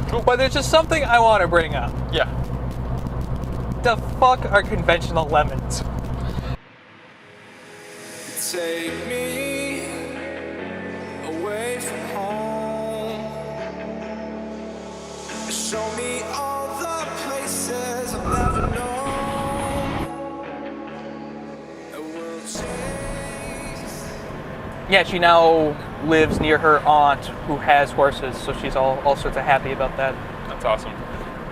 Cool. But there's just something I want to bring up. Yeah. The fuck are conventional lemons? Take me away from home. Show me all the places I've never known. The world changes. Yeah, she now lives near her aunt who has horses, so she's all sorts of happy about that. That's awesome.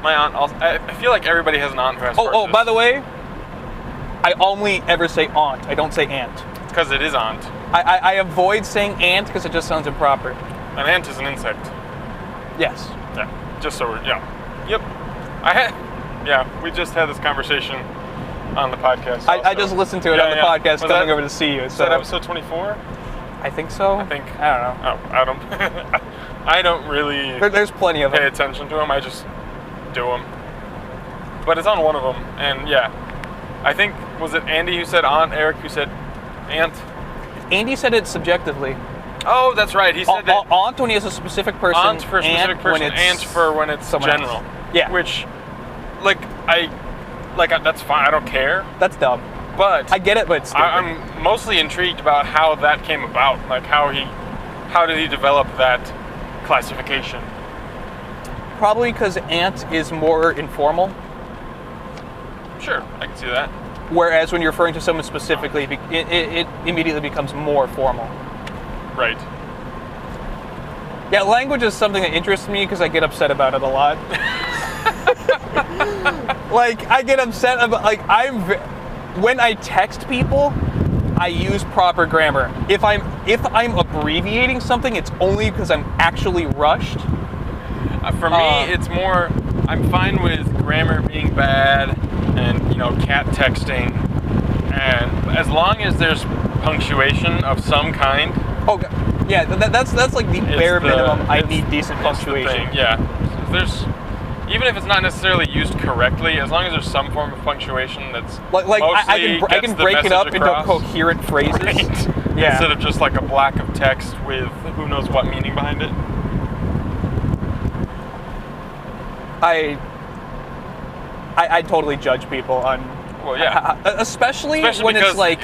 My aunt also, I feel like everybody has an aunt who has horses. Oh, by the way, I only ever say aunt. I don't say aunt. Because it is aunt. I avoid saying aunt because it just sounds improper. An ant is an insect. Yes. Yeah. Just so we're, yeah. Yep. We just had this conversation on the podcast. I just listened to it on the podcast coming over to see you. Is So that episode 24? I think so. I think. I don't know. Oh, I don't. I don't really There's plenty of pay them. attention to them. I just do them. But it's on one of them, and yeah, I think was it Andy who said aunt, Eric who said aunt. Andy said it subjectively. Oh, that's right. He said that Aunt when he has a specific person. aunt for a specific person, aunt for when it's general. Else. Yeah. Which, that's fine. I don't care. That's dumb. But I get it, but it's stupid. I'm mostly intrigued about how that came about. Like how did he develop that classification? Probably because aunt is more informal. Sure, I can see that. Whereas when you're referring to someone specifically, it immediately becomes more formal. Right. Yeah, language is something that interests me because I get upset about it a lot. I get upset about, when I text people, I use proper grammar. If I'm abbreviating something, it's only because I'm actually rushed. For me, it's more, I'm fine with grammar being bad and, cat texting. And as long as there's punctuation of some kind. Oh, yeah, that's like the bare minimum. I need decent punctuation. Yeah. Even if it's not necessarily used correctly, as long as there's some form of punctuation that's I can break it up into coherent phrases. Right. Yeah. Instead of just like a block of text with who knows what meaning behind it. I totally judge people on. Well, yeah. Especially when because it's like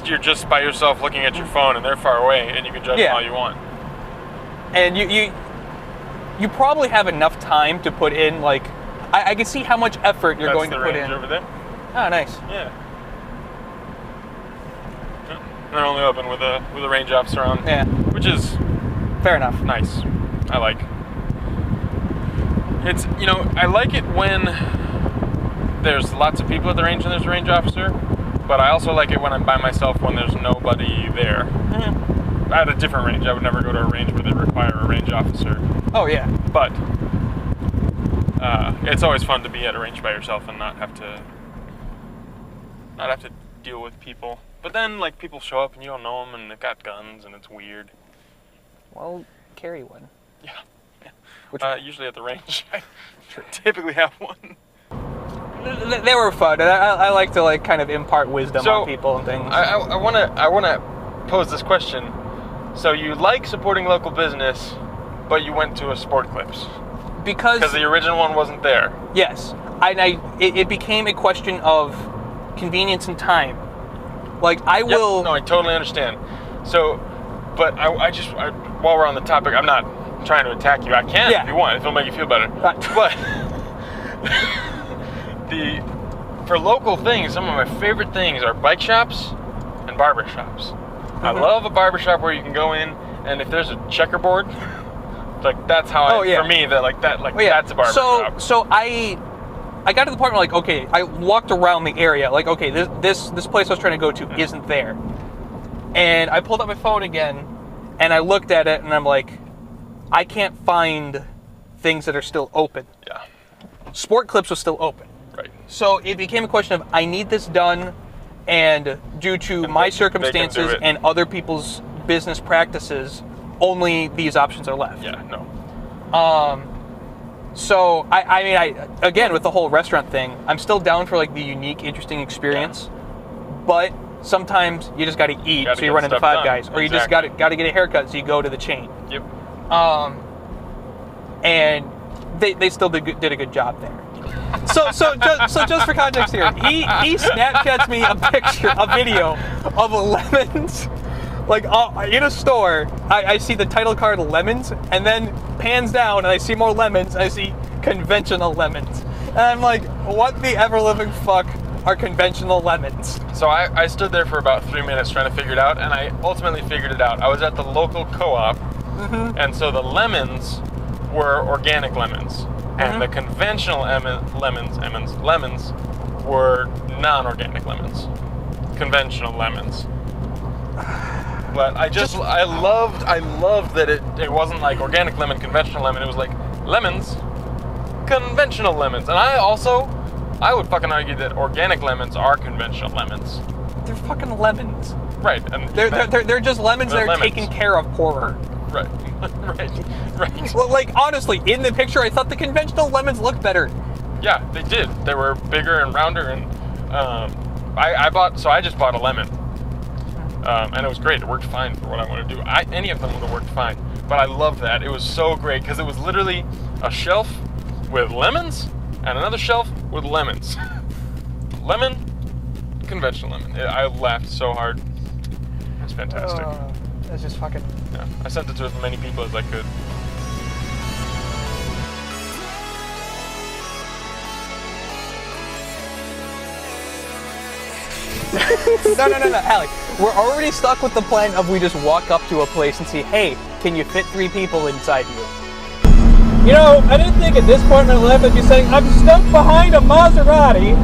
you're just by yourself looking at your phone and they're far away and you can judge them all you want. And you probably have enough time to put in I can see how much effort you're going to put in. Over there. Oh, nice. Yeah. They're only open with a range officer on. Yeah. Which is fair enough. Nice. I like. It's I like it when there's lots of people at the range and there's a range officer, but I also like it when I'm by myself when there's nobody there. Mm-hmm. At a different range, I would never go to a range where they require a range officer. Oh yeah. But it's always fun to be at a range by yourself and not have to deal with people. But then people show up and you don't know them and they've got guns and it's weird. Well, carry one. Yeah. Which usually at the range, I typically have one. They were fun, and I like to kind of impart wisdom on people and things. I wanna pose this question. So you like supporting local business, but you went to a Sport Clips because the original one wasn't there. Yes, it became a question of convenience and time. I will. No, I totally understand. So, but I just while we're on the topic, I'm not trying to attack you. I can if you want, if it'll make you feel better. But for local things, some of my favorite things are bike shops and barber shops. Mm-hmm. I love a barber shop where you can go in and if there's a checkerboard, that's how for me that's a barber shop. So I got to the point where okay, I walked around the area okay, this place I was trying to go to isn't there. And I pulled up my phone again and I looked at it and I'm I can't find things that are still open. Yeah. Sport Clips was still open. Right. So it became a question of I need this done, and due to my circumstances and other people's business practices, only these options are left. Yeah, no. So I mean, again with the whole restaurant thing, I'm still down for the unique, interesting experience, but sometimes you just got to eat, so you run into Five Guys, or you just got to get a haircut, so you go to the chain. Yep. And they still did a good job there. So just for context here, he Snapchats me a video of lemons, like in a store. I see the title card lemons, and then pans down and I see more lemons. And I see conventional lemons, and I'm like, what the ever living fuck are conventional lemons? So I stood there for about 3 minutes trying to figure it out, and I ultimately figured it out. I was at the local co-op, and so the lemons were organic lemons, and the conventional lemons were non-organic lemons, conventional lemons. But I loved that it wasn't like organic lemon, conventional lemon. It was like lemons, conventional lemons. And I would fucking argue that organic lemons are conventional lemons. They're fucking lemons. Right, and they're just lemons that are taken care of poorer. Right, right. Well, like honestly, in the picture, I thought the conventional lemons looked better. Yeah, they did. They were bigger and rounder, and I just bought a lemon, and it was great. It worked fine for what I want to do. Any of them would have worked fine, but I loved that. It was so great because it was literally a shelf with lemons and another shelf with lemons. Lemon, conventional lemon. I laughed so hard. It was fantastic. That's just fucking... Yeah, I sent it to as many people as I could. No, Alec. We're already stuck with the plan of we just walk up to a place and see, hey, can you fit 3 people inside you? You know, I didn't think at this point in my life I'd be saying, I'm stuck behind a Maserati